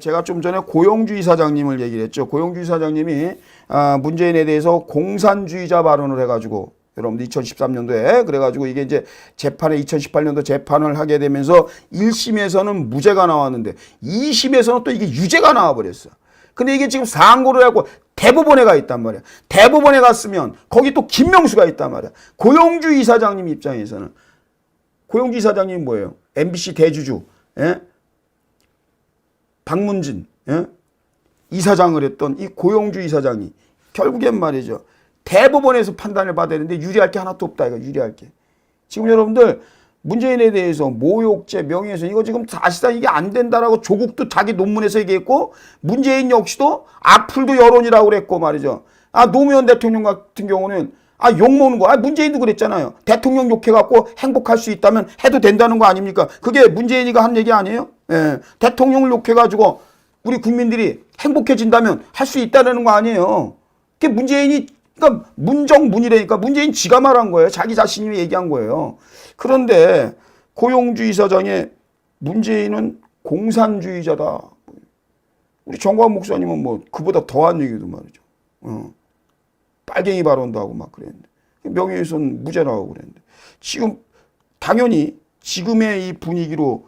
제가 좀 전에 고용주 이사장님을 얘기를 했죠. 고용주 이사장님이 문재인에 대해서 공산주의자 발언을 해가지고 여러분들 2013년도에 그래가지고 이게 이제 재판에 2018년도 재판을 하게 되면서 1심에서는 무죄가 나왔는데 2심에서는 또 이게 유죄가 나와버렸어. 근데 이게 지금 상고를 하고 대법원에 가 있단 말이야. 대법원에 갔으면 거기 또 김명수가 있단 말이야. 고용주 이사장님 입장에서는 고용주 이사장님이 뭐예요? MBC 대주주, 예? 박문진, 예? 이사장을 했던 이 고용주 이사장이 결국엔 말이죠. 대법원에서 판단을 받아야 되는데 유리할 게 하나도 없다. 이거 유리할 게. 지금 여러분들 문재인에 대해서 모욕죄, 명예훼손 이거 지금 사실상 이게 안 된다라고 조국도 자기 논문에서 얘기했고 문재인 역시도 악플도 여론이라고 그랬고 말이죠. 노무현 대통령 같은 경우는 욕먹는 거. 문재인도 그랬잖아요. 대통령 욕해갖고 행복할 수 있다면 해도 된다는 거 아닙니까? 그게 문재인이가 한 얘기 아니에요? 예. 대통령을 욕해가지고 우리 국민들이 행복해진다면 할 수 있다는 거 아니에요? 그게 문재인이 그러니까 문정문이라니까 문재인 지가 말한 거예요. 자기 자신이 얘기한 거예요. 그런데 고용주 이사장의 문재인은 공산주의자다. 우리 정광훈 목사님은 뭐 그보다 더한 얘기도 말이죠. 빨갱이 발언도 하고 막 그랬는데 명예훼손 무죄라고 그랬는데 지금 당연히 지금의 이 분위기로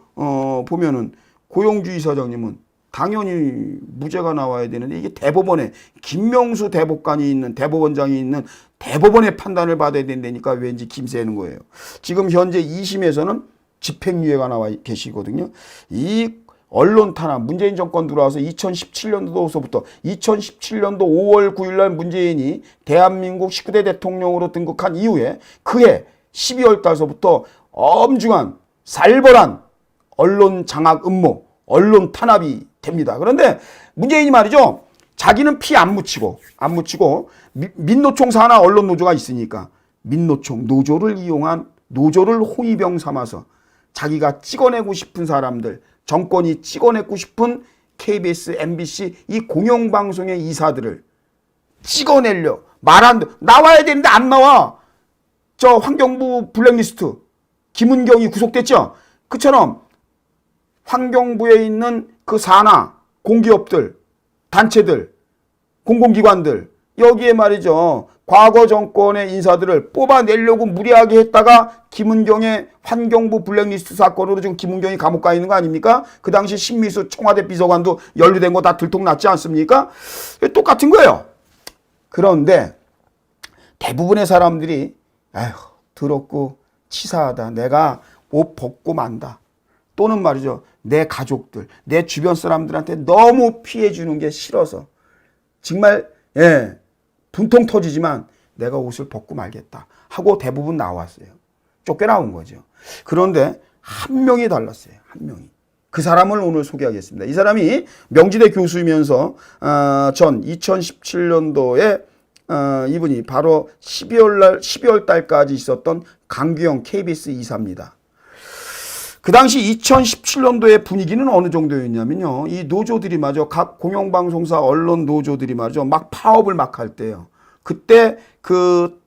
보면은 고용주 이사장님은 당연히 무죄가 나와야 되는데 이게 대법원에 김명수 대법관이 있는 대법원장이 있는 대법원의 판단을 받아야 된다니까 왠지 김새는 거예요. 지금 현재 2심에서는 집행유예가 나와 계시거든요. 이 언론 탄압 문재인 정권 들어와서 2017년도서부터 2017년도 5월 9일 날 문재인이 대한민국 19대 대통령으로 등극한 이후에 그해 12월 달서부터 엄중한 살벌한 언론 장악 음모 언론 탄압이 됩니다. 그런데 문재인이 말이죠. 자기는 피 안 묻히고 민노총 산하 언론 노조가 있으니까 민노총 노조를 이용한 노조를 호위병 삼아서 자기가 찍어내고 싶은 사람들 정권이 찍어내고 싶은 KBS, MBC 이 공영방송의 이사들을 찍어내려 나와야 되는데 안 나와. 저 환경부 블랙리스트 김은경이 구속됐죠. 그처럼 환경부에 있는 그 산하 공기업들, 단체들, 공공기관들 여기에 말이죠. 과거 정권의 인사들을 뽑아내려고 무리하게 했다가 김은경의 환경부 블랙리스트 사건으로 지금 김은경이 감옥 가 있는 거 아닙니까? 그 당시 신미수 청와대 비서관도 연루된 거 다 들통났지 않습니까? 똑같은 거예요. 그런데 대부분의 사람들이 더럽고 치사하다. 내가 옷 벗고 만다. 또는 말이죠. 내 가족들, 내 주변 사람들한테 너무 피해 주는 게 싫어서 정말 분통 터지지만 내가 옷을 벗고 말겠다 하고 대부분 나왔어요. 쫓겨나온 거죠. 그런데 한 명이 달랐어요. 한 명이. 그 사람을 오늘 소개하겠습니다. 이 사람이 명지대 교수이면서 전 2017년도에 이분이 바로 12월 달까지 있었던 강규영 KBS 이사입니다. 그 당시 2017년도의 분위기는 어느 정도였냐면요. 이 노조들이 각 공영방송사 언론 노조들이 막 파업을 막 할 때요. 그때 그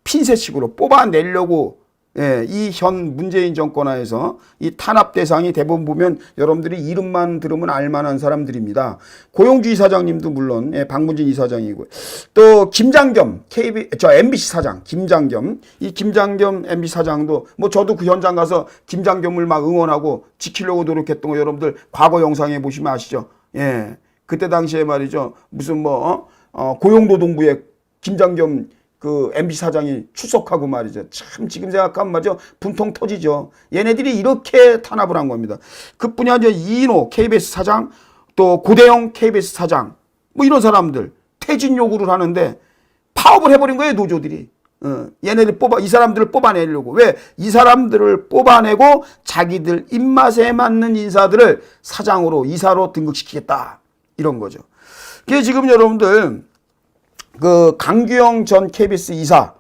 핀셋식으로 뽑아내려고 이 현 문재인 정권 하에서 이 탄압 대상이 대부분 보면 여러분들이 이름만 들으면 알만한 사람들입니다. 고용주 이사장님도 물론 박문진 이사장이고 또 김장겸 MBC 사장 김장겸 이 김장겸 MBC 사장도 뭐 저도 그 현장 가서 김장겸을 막 응원하고 지키려고 노력했던 거 여러분들 과거 영상에 보시면 아시죠? 그때 당시에 말이죠. 무슨 고용노동부의 김장겸 그 MBC 사장이 출석하고 말이죠. 참 지금 생각하면 말이죠. 분통 터지죠. 얘네들이 이렇게 탄압을 한 겁니다. 그뿐이 아니라 이인호 KBS 사장 또 고대영 KBS 사장 뭐 이런 사람들 퇴진 요구를 하는데 파업을 해버린 거예요. 노조들이. 이 사람들을 뽑아내려고. 왜? 이 사람들을 뽑아내고 자기들 입맛에 맞는 인사들을 사장으로 이사로 등극시키겠다. 이런 거죠. 그게 지금 여러분들 그 강규영 전 KBS 이사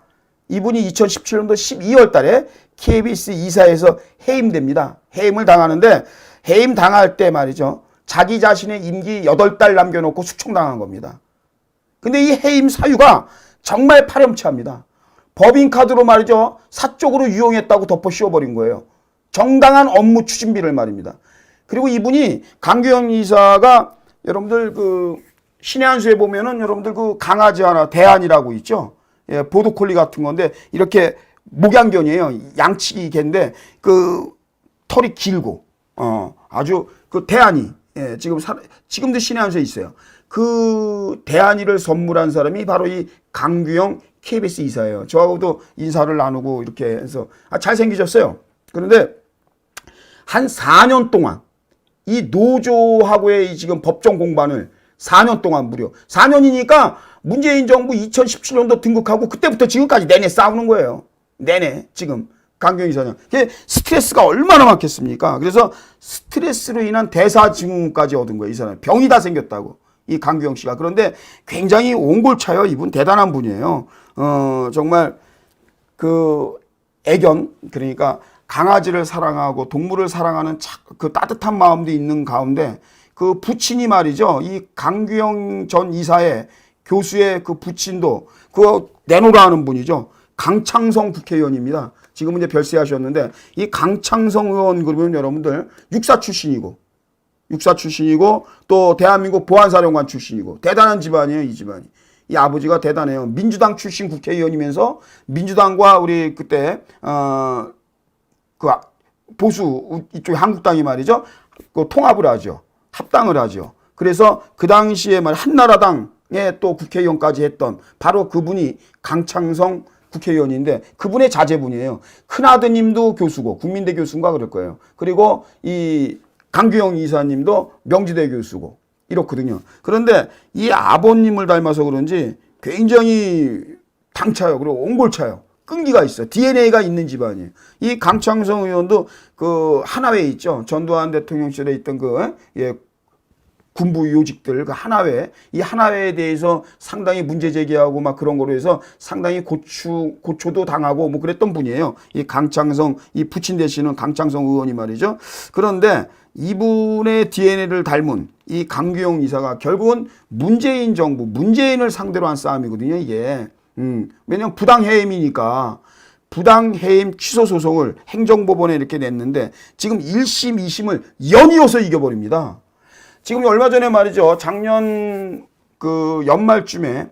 이분이 2017년도 12월 달에 KBS 이사에서 해임됩니다. 해임을 당하는데 해임 당할 때 말이죠. 자기 자신의 임기 8달 남겨놓고 숙청당한 겁니다. 근데 이 해임 사유가 정말 파렴치합니다. 법인카드로 말이죠. 사적으로 유용했다고 덮어 씌워버린 거예요. 정당한 업무 추진비를 말입니다. 그리고 이분이 강규영 이사가 여러분들 그 신의 한 수에 보면은 여러분들 그 강아지 하나 대안이라고 있죠. 예, 보도콜리 같은 건데 이렇게 목양견이에요. 양치기 개인데 그 털이 길고 아주 그 대안이 예, 지금도 신의 한 수에 있어요. 그 대안이를 선물한 사람이 바로 이 강규영 KBS 이사예요. 저하고도 인사를 나누고 이렇게 해서 잘생기셨어요. 그런데 한 4년 동안 이 노조하고의 지금 법정 공방을 4년 동안 무려 4년이니까 문재인 정부 2017년도 등극하고 그때부터 지금까지 내내 싸우는 거예요. 내내 지금 강규영 이사장. 그게 스트레스가 얼마나 많겠습니까? 그래서 스트레스로 인한 대사증후까지 얻은 거예요. 이 사람 병이 다 생겼다고. 이 강규영 씨가. 그런데 굉장히 옹골차요. 이분 대단한 분이에요. 정말 그 애견 그러니까 강아지를 사랑하고 동물을 사랑하는 그 따뜻한 마음도 있는 가운데 그 부친이 말이죠. 이 강규영 전 이사의 교수의 그 부친도 그거 내놓으라 하는 분이죠. 강창성 국회의원입니다. 지금은 이제 별세하셨는데 이 강창성 의원 그러면 여러분들 육사 출신이고 또 대한민국 보안사령관 출신이고 대단한 집안이에요. 이 집안이. 이 아버지가 대단해요. 민주당 출신 국회의원이면서 민주당과 우리 그때 그 보수 이쪽 한국당이 말이죠. 그 통합을 하죠. 합당을 하죠. 그래서 그 당시에 말 한나라당에 또 국회의원까지 했던 바로 그분이 강창성 국회의원인데 그분의 자제분이에요. 큰아드님도 교수고 국민대 교수인가 그럴 거예요. 그리고 이 강규영 이사님도 명지대 교수고 이렇거든요. 그런데 이 아버님을 닮아서 그런지 굉장히 당차요. 그리고 옹골차요. 끈기가 있어요. DNA가 있는 집안이에요. 이 강창성 의원도 그 하나회 있죠. 전두환 대통령 시절에 있던 그 군부 요직들 그 하나회 이 하나회에 대해서 상당히 문제 제기하고 막 그런 거로 해서 상당히 고초도 당하고 뭐 그랬던 분이에요. 이 강창성 이 부친 되시는 강창성 의원이 말이죠. 그런데 이분의 DNA를 닮은 이 강규영 이사가 결국은 문재인 정부 문재인을 상대로 한 싸움이거든요. 이게 왜냐면 부당해임이니까 부당해임 취소 소송을 행정법원에 이렇게 냈는데 지금 1심 2심을 연이어서 이겨버립니다. 지금 얼마 전에 말이죠. 작년 그 연말쯤에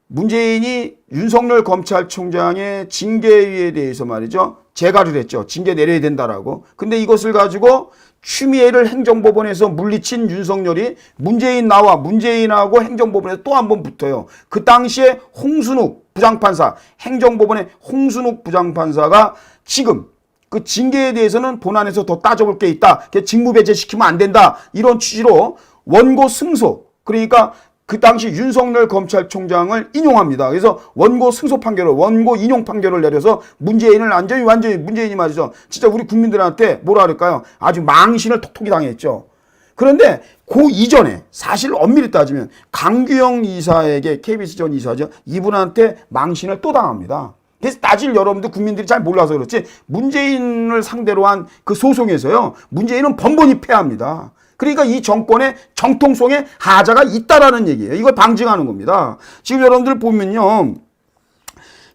문재인이 윤석열 검찰총장의 징계위에 대해서 말이죠. 재가를 했죠. 징계 내려야 된다라고. 근데 이것을 가지고 추미애를 행정법원에서 물리친 윤석열이 문재인하고 행정법원에서 또 한 번 붙어요. 그 당시에 홍순욱 부장판사, 행정법원의 홍순욱 부장판사가 지금 그 징계에 대해서는 본안에서 더 따져볼 게 있다. 직무배제시키면 안 된다. 이런 취지로 원고 승소. 그러니까 그 당시 윤석열 검찰총장을 인용합니다. 그래서 원고 승소 판결을 원고 인용 판결을 내려서 문재인을 완전히 문재인이 말이죠. 진짜 우리 국민들한테 뭐라 그럴까요? 아주 망신을 톡톡히 당했죠. 그런데 그 이전에 사실 엄밀히 따지면 강규영 이사에게 KBS 전 이사죠. 이분한테 망신을 또 당합니다. 그래서 따질 여러분들 국민들이 잘 몰라서 그렇지 문재인을 상대로 한 그 소송에서요. 문재인은 번번이 패합니다. 그러니까 이 정권의 정통성에 하자가 있다라는 얘기예요. 이걸 방증하는 겁니다. 지금 여러분들 보면요.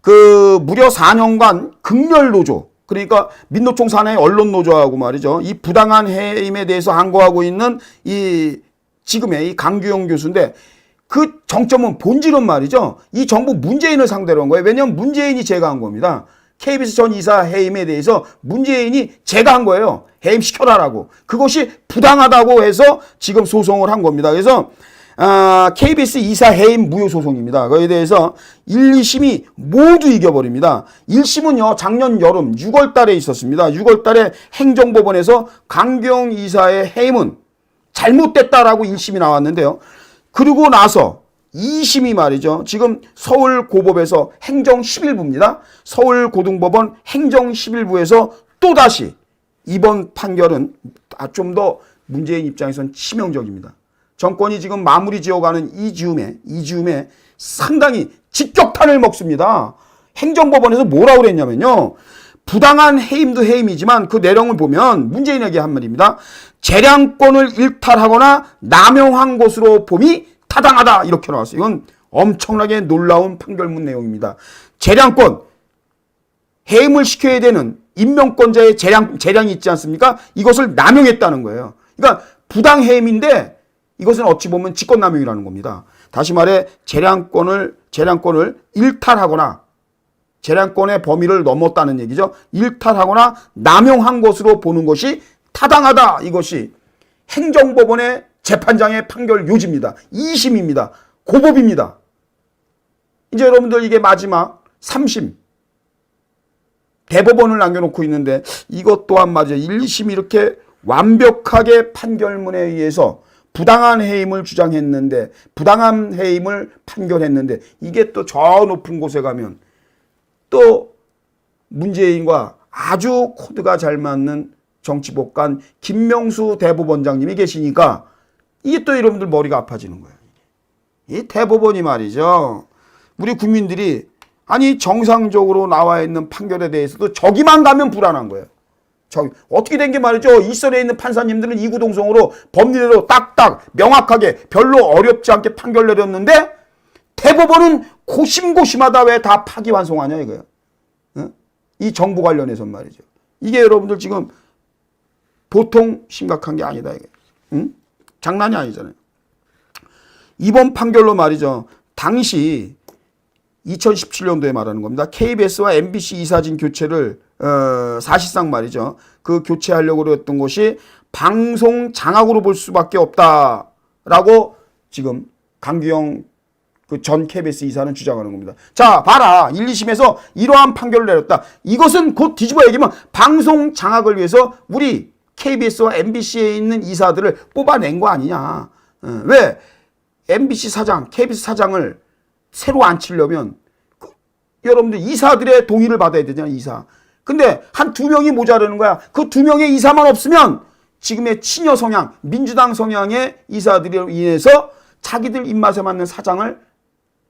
그 무려 4년간 극렬노조 그러니까 민노총 산하의 언론노조하고 말이죠. 이 부당한 해임에 대해서 항거하고 있는 이 지금의 이 강규영 교수인데 그 정점은 본질은 말이죠. 이 정부 문재인을 상대로 한 거예요. 왜냐하면 문재인이 제거한 겁니다. KBS 전 이사 해임에 대해서 문재인이 제거한 거예요. 해임시켜라라고. 그것이 부당하다고 해서 지금 소송을 한 겁니다. 그래서 KBS 이사 해임 무효 소송입니다. 거기에 대해서 1, 2심이 모두 이겨버립니다. 1심은요. 작년 여름 6월 달에 있었습니다. 6월 달에 행정법원에서 강규영 이사의 해임은 잘못됐다라고 1심이 나왔는데요. 그리고 나서 2심이 말이죠. 지금 서울고법에서 행정 11부입니다. 서울고등법원 행정 11부에서 또다시 이번 판결은 좀 더 문재인 입장에선 치명적입니다. 정권이 지금 마무리 지어가는 이 즈음에 상당히 직격탄을 먹습니다. 행정법원에서 뭐라고 그랬냐면요. 부당한 해임도 해임이지만 그 내용을 보면 문재인에게 한 말입니다. 재량권을 일탈하거나 남용한 것으로 봄이 타당하다 이렇게 나왔어요. 이건 엄청나게 놀라운 판결문 내용입니다. 재량권 해임을 시켜야 되는 임명권자의 재량이 있지 않습니까? 이것을 남용했다는 거예요. 그러니까 부당해임인데 이것은 어찌 보면 직권남용이라는 겁니다. 다시 말해 재량권을 일탈하거나 재량권의 범위를 넘었다는 얘기죠. 일탈하거나 남용한 것으로 보는 것이 타당하다. 이것이 행정법원의 재판장의 판결 요지입니다. 2심입니다. 고법입니다. 이제 여러분들 이게 마지막 3심. 대법원을 남겨놓고 있는데 이것 또한 맞아요. 1, 2심이 이렇게 완벽하게 판결문에 의해서 부당한 해임을 주장했는데 부당한 해임을 판결했는데 이게 또 저 높은 곳에 가면 또 문재인과 아주 코드가 잘 맞는 정치복간 김명수 대법원장님이 계시니까 이게 또 여러분들 머리가 아파지는 거예요. 이 대법원이 말이죠. 우리 국민들이 아니 정상적으로 나와 있는 판결에 대해서도 저기만 가면 불안한 거예요. 저기 어떻게 된 게 말이죠. 일선에 있는 판사님들은 이구동성으로 법리대로 딱딱 명확하게 별로 어렵지 않게 판결 내렸는데 대법원은 고심고심하다 왜 다 파기환송하냐 이거예요. 어? 이 정부 관련해서 말이죠. 이게 여러분들 지금 보통 심각한 게 아니다 이게. 응? 장난이 아니잖아요. 이번 판결로 말이죠. 당시 2017년도에 말하는 겁니다. KBS와 MBC 이사진 교체를 사실상 말이죠. 그 교체하려고 했던 것이 방송 장악으로 볼 수밖에 없다라고 지금 강규영 그 전 KBS 이사는 주장하는 겁니다. 자, 봐라. 1, 2심에서 이러한 판결을 내렸다. 이것은 곧 뒤집어 얘기하면 방송 장악을 위해서 우리 KBS와 MBC에 있는 이사들을 뽑아낸 거 아니냐. 왜? MBC 사장, KBS 사장을 새로 앉히려면 여러분들 이사들의 동의를 받아야 되잖아요. 이사. 근데 한 2명이 모자라는 거야. 그 2명의 이사만 없으면 지금의 친여 성향, 민주당 성향의 이사들로 인해서 자기들 입맛에 맞는 사장을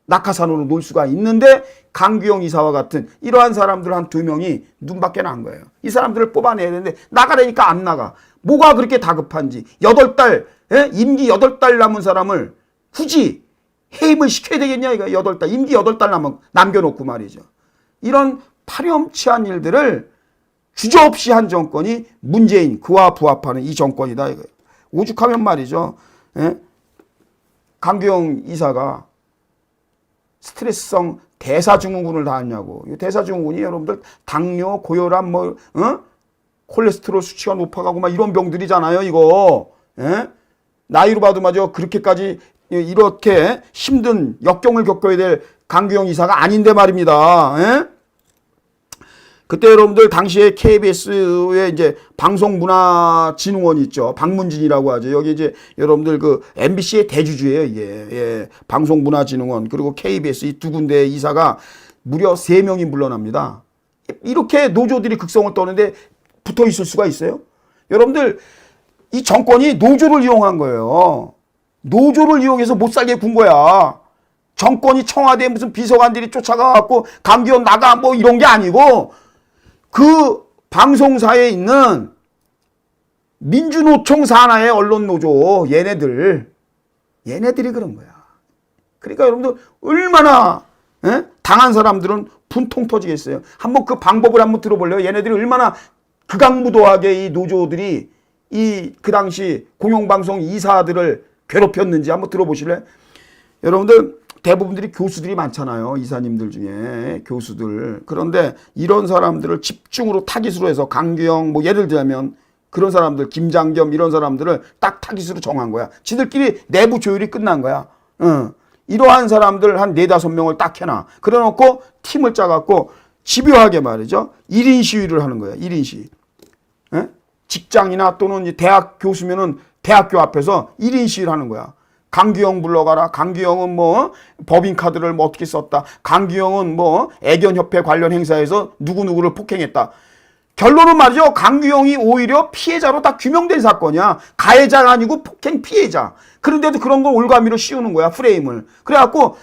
낙하산으로 놓을 수가 있는데 강규영 이사와 같은 이러한 사람들 한 2명이 눈밖에 난 거예요. 이 사람들을 뽑아내야 되는데 나가라니까 안 나가. 뭐가 그렇게 다급한지. 8달, 임기 8달 남은 사람을 굳이 해임을 시켜야 되겠냐 이거 8달. 임기 8달 남겨놓고 말이죠. 이런 파렴치한 일들을 주저없이 한 정권이 문재인 그와 부합하는 이 정권이다 이거예요. 오죽하면 말이죠. 강규영 이사가 스트레스성 대사증후군을 다 했냐고. 이 대사증후군이 여러분들 당뇨, 고혈압, 콜레스테롤 수치가 높아가고 막 이런 병들이잖아요. 이거 나이로 봐도 맞아 그렇게까지 이렇게 힘든 역경을 겪어야 될 강규영 이사가 아닌데 말입니다. 그때 여러분들 당시에 KBS의 이제 방송문화진흥원이 있죠. 방문진이라고 하죠. 여기 이제 여러분들 그 MBC의 대주주예요, 이게. 방송문화진흥원 그리고 KBS 이 2군데의 이사가 무려 3명이 물러납니다. 이렇게 노조들이 극성을 떠는데 붙어 있을 수가 있어요? 여러분들 이 정권이 노조를 이용한 거예요. 노조를 이용해서 못 살게 군 거야. 정권이 청와대에 무슨 비서관들이 쫓아가갖고 강기현 나가 뭐 이런 게 아니고 그 방송사에 있는 민주노총 산하의 언론노조 얘네들이 그런 거야. 그러니까 여러분들 얼마나 당한 사람들은 분통 터지겠어요. 한번 그 방법을 한번 들어볼래요? 얘네들이 얼마나 극악무도하게 이 노조들이 그 당시 공영방송 이사들을 괴롭혔는지 한번 들어보실래요? 여러분들 대부분들이 교수들이 많잖아요. 이사님들 중에 교수들. 그런데 이런 사람들을 집중으로 타깃으로 해서 강규영 뭐 예를 들자면 그런 사람들 김장겸 이런 사람들을 딱 타깃으로 정한 거야. 지들끼리 내부 조율이 끝난 거야. 이러한 사람들 한 4-5명을 딱 해놔. 그래놓고 팀을 짜갖고 집요하게 말이죠. 1인 시위를 하는 거야. 1인 시위. 직장이나 또는 대학 교수면은 대학교 앞에서 1인 시위를 하는 거야. 강규영 불러가라. 강규영은 뭐 법인카드를 뭐 어떻게 썼다. 강규영은 뭐 애견협회 관련 행사에서 누구누구를 폭행했다. 결론은 말이죠. 강규영이 오히려 피해자로 다 규명된 사건이야. 가해자가 아니고 폭행 피해자. 그런데도 그런 걸 올가미로 씌우는 거야. 프레임을. 그래갖고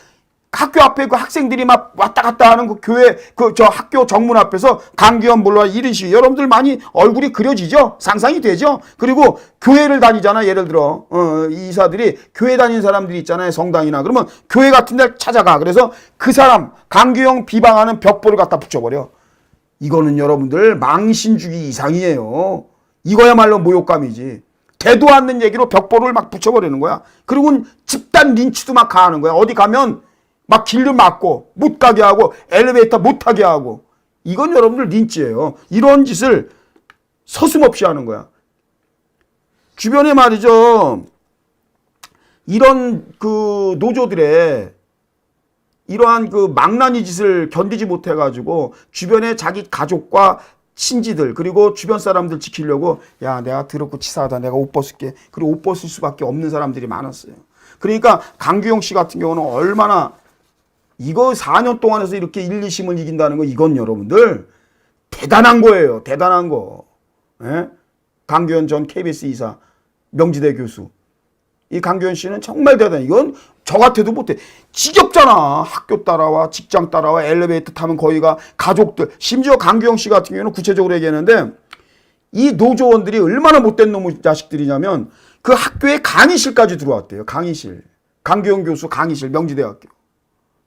학교 앞에 그 학생들이 막 왔다 갔다 하는 그 교회 저 학교 정문 앞에서 강규영 불러라 1인 시위. 여러분들 많이 얼굴이 그려지죠? 상상이 되죠? 그리고 교회를 다니잖아. 예를 들어 이 이사들이 교회 다니는 사람들이 있잖아요. 성당이나. 그러면 교회 같은 데 찾아가. 그래서 그 사람 강규영 비방하는 벽보를 갖다 붙여버려. 이거는 여러분들 망신주기 이상이에요. 이거야말로 모욕감이지. 되도 않는 얘기로 벽보를 막 붙여버리는 거야. 그리고 집단 린치도 막 가하는 거야. 어디 가면 막 길을 막고 못 가게 하고 엘리베이터 못 타게 하고. 이건 여러분들 린치예요. 이런 짓을 서슴없이 하는 거야. 주변에 말이죠. 이런 그 노조들의 이러한 그 망나니 짓을 견디지 못해가지고 주변에 자기 가족과 친지들 그리고 주변 사람들 지키려고 야 내가 더럽고 치사하다 내가 옷 벗을게 그리고 옷 벗을 수밖에 없는 사람들이 많았어요. 그러니까 강규영 씨 같은 경우는 얼마나 이거 4년 동안 해서 이렇게 1, 2심을 이긴다는 거 이건 여러분들 대단한 거예요. 대단한 거. 예? 강규현 전 KBS 이사 명지대 교수 이 강규현 씨는 정말 대단해. 이건 저 같아도 못해. 지겹잖아. 학교 따라와 직장 따라와 엘리베이터 타면 거기가 가족들 심지어 강규영 씨 같은 경우는 구체적으로 얘기했는데 이 노조원들이 얼마나 못된 놈의 자식들이냐면 그 학교에 강의실까지 들어왔대요. 강의실. 강규영 교수 강의실 명지대학교.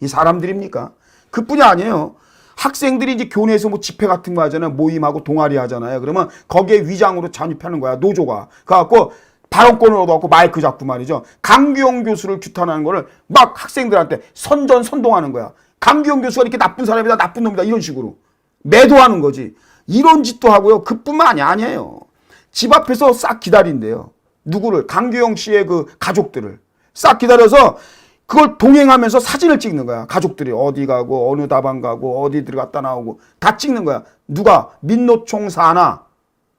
이 사람들입니까? 그뿐이 아니에요. 학생들이 이제 교내에서 뭐 집회 같은 거 하잖아요. 모임하고 동아리 하잖아요. 그러면 거기에 위장으로 잠입하는 거야. 노조가. 그래갖고 발언권을 얻어갖고 마이크 잡고 말이죠. 강규영 교수를 규탄하는 거를 막 학생들한테 선전선동하는 거야. 강규영 교수가 이렇게 나쁜 사람이다, 나쁜 놈이다 이런 식으로 매도하는 거지. 이런 짓도 하고요. 그뿐만이 아니에요. 집 앞에서 싹 기다린대요. 누구를? 강규영 씨의 그 가족들을 싹 기다려서 그걸 동행하면서 사진을 찍는 거야. 가족들이 어디 가고 어느 다방 가고 어디 들어갔다 나오고 다 찍는 거야. 누가? 민노총 산하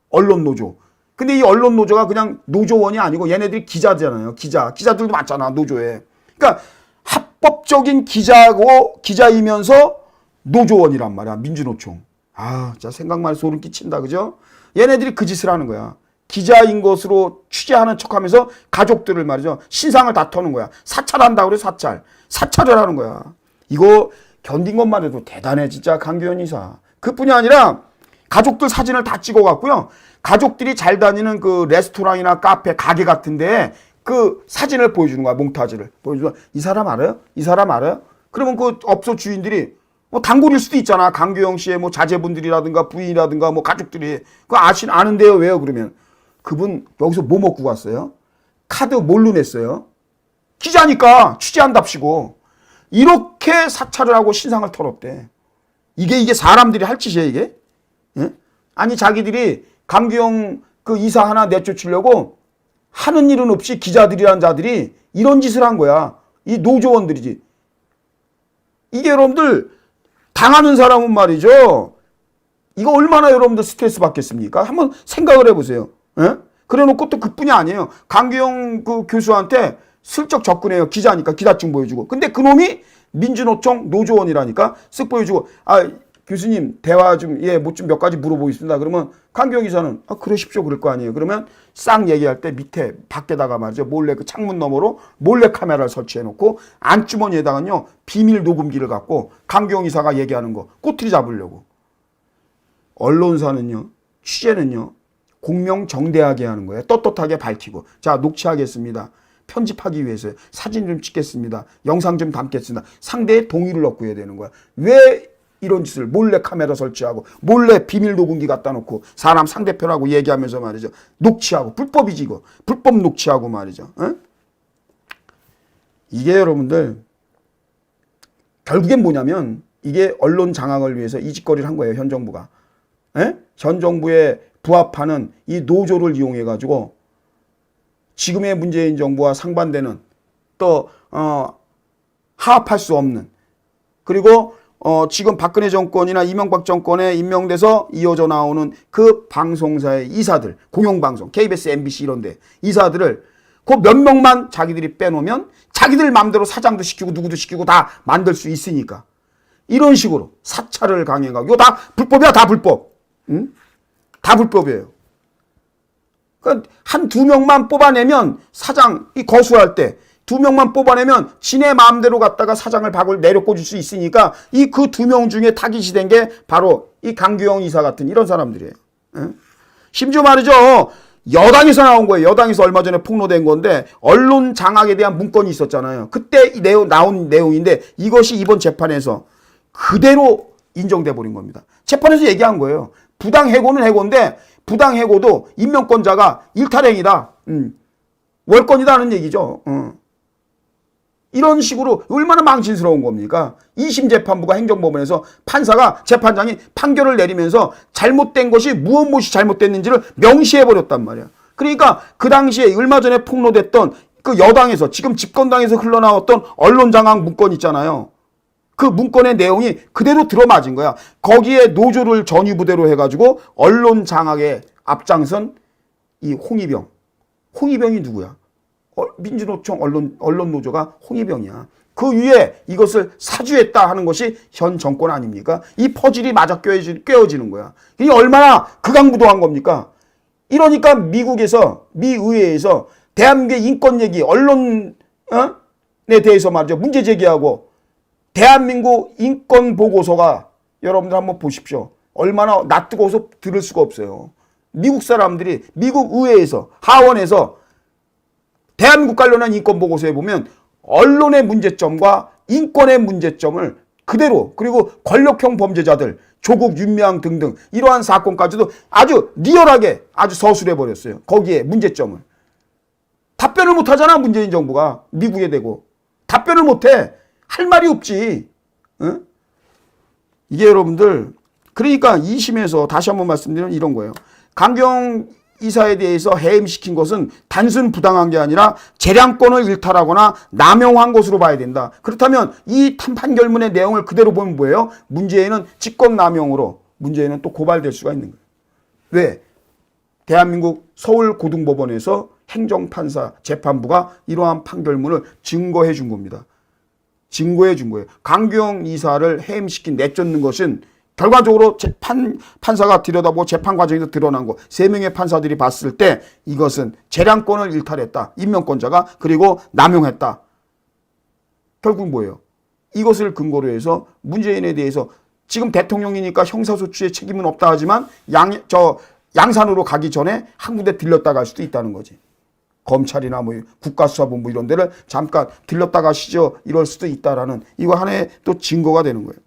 언론노조. 근데 이 언론노조가 그냥 노조원이 아니고 얘네들이 기자잖아요. 기자들도 많잖아. 노조에. 그러니까 합법적인 기자이면서 노조원이란 말이야. 민주노총. 아 진짜 생각만 해도 소름 끼친다. 그죠? 얘네들이 그 짓을 하는 거야. 기자인 것으로 취재하는 척하면서 가족들을 말이죠. 신상을 다 터는 거야. 사찰한다고 그래 사찰. 사찰을 하는 거야. 이거 견딘 것만 해도 대단해 진짜 강규현 이사. 그뿐이 아니라 가족들 사진을 다 찍어갖고요. 가족들이 잘 다니는 그 레스토랑이나 카페, 가게 같은데 그 사진을 보여주는 거야. 몽타주를. 보여주면 이 사람 알아요? 이 사람 알아요? 그러면 그 업소 주인들이 뭐 단골일 수도 있잖아. 강규영 씨의 뭐 자제분들이라든가 부인이라든가 뭐 가족들이 그거 아는데요. 왜요? 그러면 그분 여기서 뭐 먹고 갔어요? 카드 뭘로 냈어요? 기자니까 취재한답시고 이렇게 사찰을 하고 신상을 털었대. 이게 사람들이 할 짓이야 이게? 예? 아니 자기들이 강규영 그 이사 하나 내쫓으려고 하는 일은 없이 기자들이란 자들이 이런 짓을 한 거야. 이 노조원들이지. 이게 여러분들 당하는 사람은 말이죠. 이거 얼마나 여러분들 스트레스 받겠습니까? 한번 생각을 해보세요. 예? 그래 놓고 또 그뿐이 아니에요. 강규영 그 교수한테 슬쩍 접근해요. 기자니까 기자증 보여주고. 근데 그놈이 민주노총 노조원이라니까 쓱 보여주고 아 교수님 대화 좀 뭐 좀 몇 가지 물어보겠습니다. 그러면 강규영 이사는 그러십시오 그럴 거 아니에요. 그러면 싹 얘기할 때 밑에 밖에다가 말이죠. 몰래 그 창문 너머로 몰래 카메라를 설치해 놓고 안주머니에다가요 비밀 녹음기를 갖고 강규영 이사가 얘기하는 거 꼬투리 잡으려고. 언론사는요 취재는요 공명정대하게 하는 거예요. 떳떳하게 밝히고 자 녹취하겠습니다. 편집하기 위해서요. 사진 좀 찍겠습니다. 영상 좀 담겠습니다. 상대의 동의를 얻고 해야 되는 거야. 왜 이런 짓을 몰래 카메라 설치하고 몰래 비밀 녹음기 갖다 놓고 사람 상대편하고 얘기하면서 말이죠. 녹취하고 불법이지 이거. 불법 녹취하고 말이죠. 어? 이게 여러분들 결국엔 뭐냐면 이게 언론 장악을 위해서 이 짓거리를 한 거예요. 현 정부가. 에? 현 정부에 부합하는 이 노조를 이용해 가지고 지금의 문재인 정부와 상반되는 또 하합할 수 없는 그리고 지금 박근혜 정권이나 이명박 정권에 임명돼서 이어져 나오는 그 방송사의 이사들, 공영방송, KBS, MBC 이런데 이사들을 그 몇 명만 자기들이 빼놓으면 자기들 마음대로 사장도 시키고 누구도 시키고 다 만들 수 있으니까 이런 식으로 사찰을 강행하고 이거 다 불법이야. 다 불법. 응? 다 불법이에요. 그러니까 한 두 명만 뽑아내면 사장이 거수할 때 두 명만 뽑아내면 지네 마음대로 갖다가 사장을 박을 내려 꽂을 수 있으니까 이 그 두 명 중에 타깃이 된 게 바로 이 강규영 이사 같은 이런 사람들이에요. 응? 심지어 말이죠. 여당에서 나온 거예요. 여당에서 얼마 전에 폭로된 건데 언론 장악에 대한 문건이 있었잖아요. 그때 나온 내용인데 이것이 이번 재판에서 그대로 인정돼 버린 겁니다. 재판에서 얘기한 거예요. 부당해고는 해고인데 부당해고도 임명권자가 일탈행위다. 월권이다는 얘기죠. 이런 식으로 얼마나 망신스러운 겁니까? 2심 재판부가 행정법원에서 판사가 재판장이 판결을 내리면서 잘못된 것이 무엇이 잘못됐는지를 명시해버렸단 말이야. 그러니까 그 당시에 얼마 전에 폭로됐던 그 여당에서 지금 집권당에서 흘러나왔던 언론장악 문건 있잖아요. 그 문건의 내용이 그대로 들어맞은 거야. 거기에 노조를 전위부대로 해가지고 언론장악에 앞장선 이 홍위병. 홍위병이 누구야? 민주노총 언론노조가 홍위병이야. 그 위에 이것을 사주했다 하는 것이 현 정권 아닙니까? 이 퍼즐이 맞아 꿰어지는 거야. 이게 얼마나 극악무도한 겁니까? 이러니까 미국에서, 미 의회에서 대한민국의 인권 얘기, 언론에 대해서 말이죠. 문제 제기하고 대한민국 인권 보고서가 여러분들 한번 보십시오. 얼마나 낯뜨거워서 들을 수가 없어요. 미국 사람들이 미국 의회에서, 하원에서 대한민국 관련한 인권 보고서에 보면 언론의 문제점과 인권의 문제점을 그대로, 그리고 권력형 범죄자들, 조국, 윤미향 등등 이러한 사건까지도 아주 리얼하게 아주 서술해 버렸어요. 거기에 문제점을. 답변을 못 하잖아, 문재인 정부가. 미국에 대고. 답변을 못 해. 할 말이 없지. 응? 이게 여러분들, 그러니까 2심에서 다시 한번 말씀드리면 이런 거예요. 강경 이사에 대해서 해임시킨 것은 단순 부당한 게 아니라 재량권을 일탈하거나 남용한 것으로 봐야 된다. 그렇다면 이 판결문의 내용을 그대로 보면 뭐예요? 문재인은 직권남용으로 문재인은 또 고발될 수가 있는 거예요. 왜? 대한민국 서울고등법원에서 행정판사 재판부가 이러한 판결문을 증거해 준 겁니다. 증거해 준 거예요. 강경 이사를 해임시킨 내쫓는 것은 결과적으로 판사가 들여다보고 재판 과정에서 드러난 거 3명의 판사들이 봤을 때 이것은 재량권을 일탈했다. 임명권자가. 그리고 남용했다. 결국 뭐예요? 이것을 근거로 해서 문재인에 대해서 지금 대통령이니까 형사소추의 책임은 없다 하지만 양산으로 가기 전에 한 군데 들렸다 갈 수도 있다는 거지. 검찰이나 뭐 국가수사본부 이런 데를 잠깐 들렸다 가시죠. 이럴 수도 있다라는 이거 하나의 또 증거가 되는 거예요.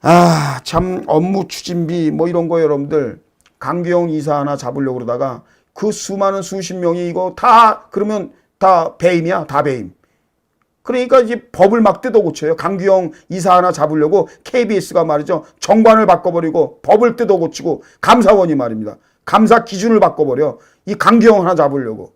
아, 참 업무 추진비 뭐 이런 거 여러분들 강규영 이사 하나 잡으려고 그러다가 그 수많은 수십 명이 이거 다 그러면 다 배임이야. 다 배임. 그러니까 이제 법을 막 뜯어 고쳐요. 강규영 이사 하나 잡으려고 KBS가 말이죠. 정관을 바꿔버리고 법을 뜯어 고치고 감사원이 말입니다. 감사 기준을 바꿔버려. 이 강규영 하나 잡으려고.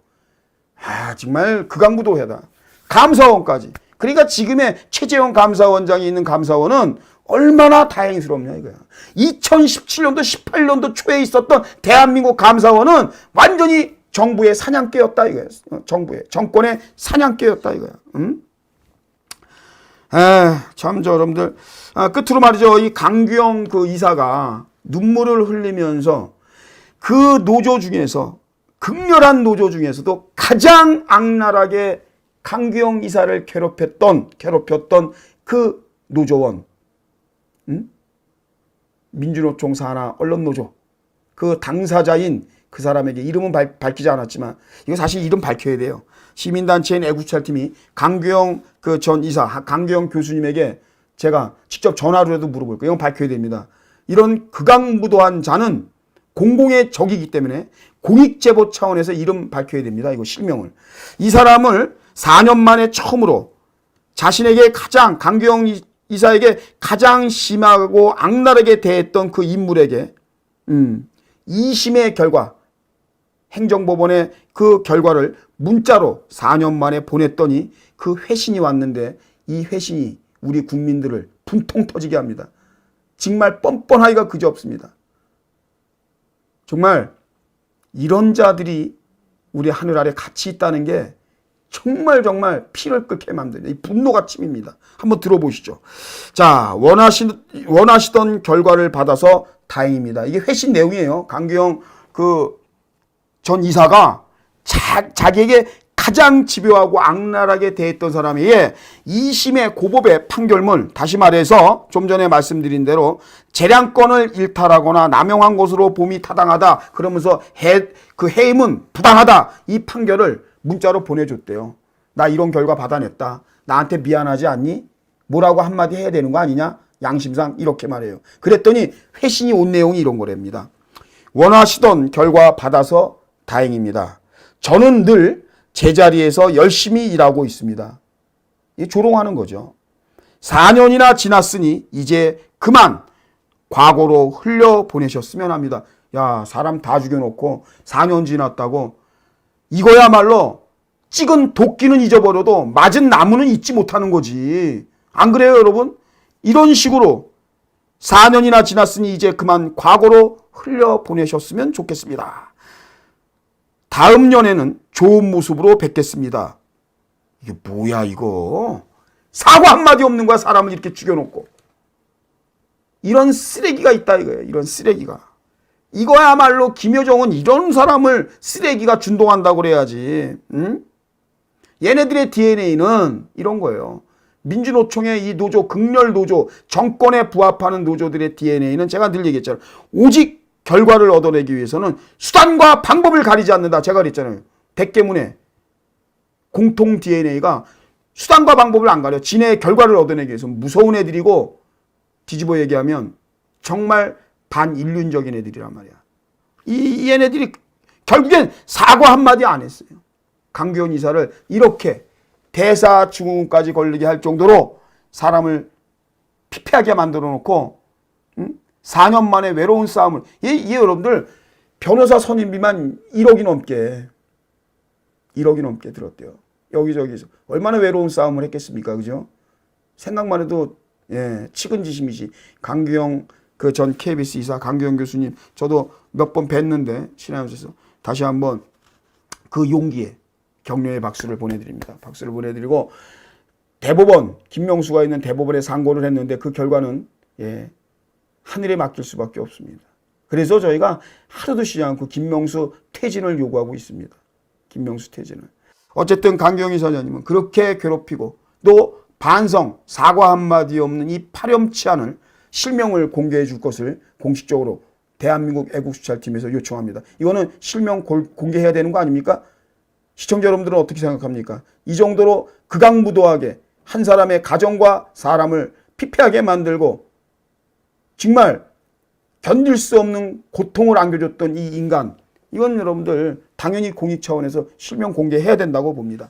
아, 정말 극악무도하다. 감사원까지. 그러니까 지금의 최재형 감사원장이 있는 감사원은 얼마나 다행스럽냐 이거야. 2017년도 18년도 초에 있었던 대한민국 감사원은 완전히 정부의 사냥개였다 이거야. 정부의 정권의 사냥개였다 이거야. 응? 참 여러분들 끝으로 말이죠. 이 강규영 그 이사가 눈물을 흘리면서 그 노조 중에서 극렬한 노조 중에서도 가장 악랄하게 강규영 이사를 괴롭혔던 그 노조원. 민주노총 산하 언론노조 그 당사자인 그 사람에게 이름은 밝히지 않았지만 이거 사실 이름 밝혀야 돼요. 시민단체인 애국찰팀이 강규영 그 전 이사 강규영 교수님에게 제가 직접 전화로라도 물어볼 거예요. 이건 밝혀야 됩니다. 이런 극악무도한 자는 공공의 적이기 때문에 공익제보 차원에서 이름 밝혀야 됩니다. 이거 실명을. 이 사람을 4년 만에 처음으로 자신에게 가장 강규영 이사에게 가장 심하고 악랄하게 대했던 그 인물에게 2심의 결과 행정법원의 그 결과를 문자로 4년 만에 보냈더니 그 회신이 왔는데 이 회신이 우리 국민들을 분통 터지게 합니다. 정말 뻔뻔하기가 그지없습니다. 정말 이런 자들이 우리 하늘 아래 같이 있다는 게 정말 피를 끓게 만드는 이 분노가 침입니다. 한번 들어보시죠. 자, 원하시던 결과를 받아서 다행입니다. 이게 회신 내용이에요. 강규영 그 전 이사가 자기에게 가장 집요하고 악랄하게 대했던 사람에게 2심의 고법의 판결문, 다시 말해서 좀 전에 말씀드린 대로 재량권을 일탈하거나 남용한 것으로 봄이 타당하다. 그러면서 그 해임은 부당하다. 이 판결을 문자로 보내줬대요. 나 이런 결과 받아냈다. 나한테 미안하지 않니? 뭐라고 한마디 해야 되는 거 아니냐? 양심상 이렇게 말해요. 그랬더니 회신이 온 내용이 이런 거랍니다. 원하시던 결과 받아서 다행입니다. 저는 늘 제자리에서 열심히 일하고 있습니다. 이 조롱하는 거죠. 4년이나 지났으니 이제 그만 과거로 흘려보내셨으면 합니다. 야, 사람 다 죽여놓고 4년 지났다고 이거야말로 찍은 도끼는 잊어버려도 맞은 나무는 잊지 못하는 거지. 안 그래요, 여러분? 이런 식으로 4년이나 지났으니 이제 그만 과거로 흘려보내셨으면 좋겠습니다. 다음 년에는 좋은 모습으로 뵙겠습니다. 이게 뭐야 이거. 사과 한마디 없는 거야, 사람을 이렇게 죽여놓고. 이런 쓰레기가 있다 이거예요. 이런 쓰레기가. 이거야말로 김여정은 이런 사람을 쓰레기가 준동한다고 그래야지. 응? 얘네들의 DNA는 이런 거예요. 민주노총의 이 노조, 극렬 노조, 정권에 부합하는 노조들의 DNA는 제가 늘 얘기했잖아요. 오직 결과를 얻어내기 위해서는 수단과 방법을 가리지 않는다. 제가 그랬잖아요. 백계문의 공통 DNA가 수단과 방법을 안 가려. 진의 결과를 얻어내기 위해서 무서운 애들이고, 뒤집어 얘기하면 정말 반인륜적인 애들이란 말이야. 이 얘네들이 결국엔 사과 한마디 안 했어요. 강규현 이사를 이렇게 대사증후군까지 걸리게 할 정도로 사람을 피폐하게 만들어 놓고 4년 만에 외로운 싸움을. 이 여러분들 변호사 선임비만 1억이 넘게 들었대요. 여기저기서 얼마나 외로운 싸움을 했겠습니까, 그죠? 생각만 해도 측은지심이지. 강규영 그 전 KBS 이사 강규영 교수님, 저도 몇 번 뵀는데 신하연에서 다시 한번 그 용기에 격려의 박수를 보내드립니다. 박수를 보내드리고, 대법원, 김명수가 있는 대법원에 상고를 했는데 그 결과는 하늘에 맡길 수밖에 없습니다. 그래서 저희가 하루도 쉬지 않고 김명수 퇴진을 요구하고 있습니다. 김명수 퇴진을. 어쨌든 강경희 사장님은 그렇게 괴롭히고 또 반성, 사과 한마디 없는 이 파렴치한을 실명을 공개해 줄 것을 공식적으로 대한민국 애국수찰팀에서 요청합니다. 이거는 실명 공개해야 되는 거 아닙니까? 시청자 여러분들은 어떻게 생각합니까? 이 정도로 극악무도하게 한 사람의 가정과 사람을 피폐하게 만들고 정말 견딜 수 없는 고통을 안겨줬던 이 인간, 이건 여러분들 당연히 공익 차원에서 실명 공개해야 된다고 봅니다.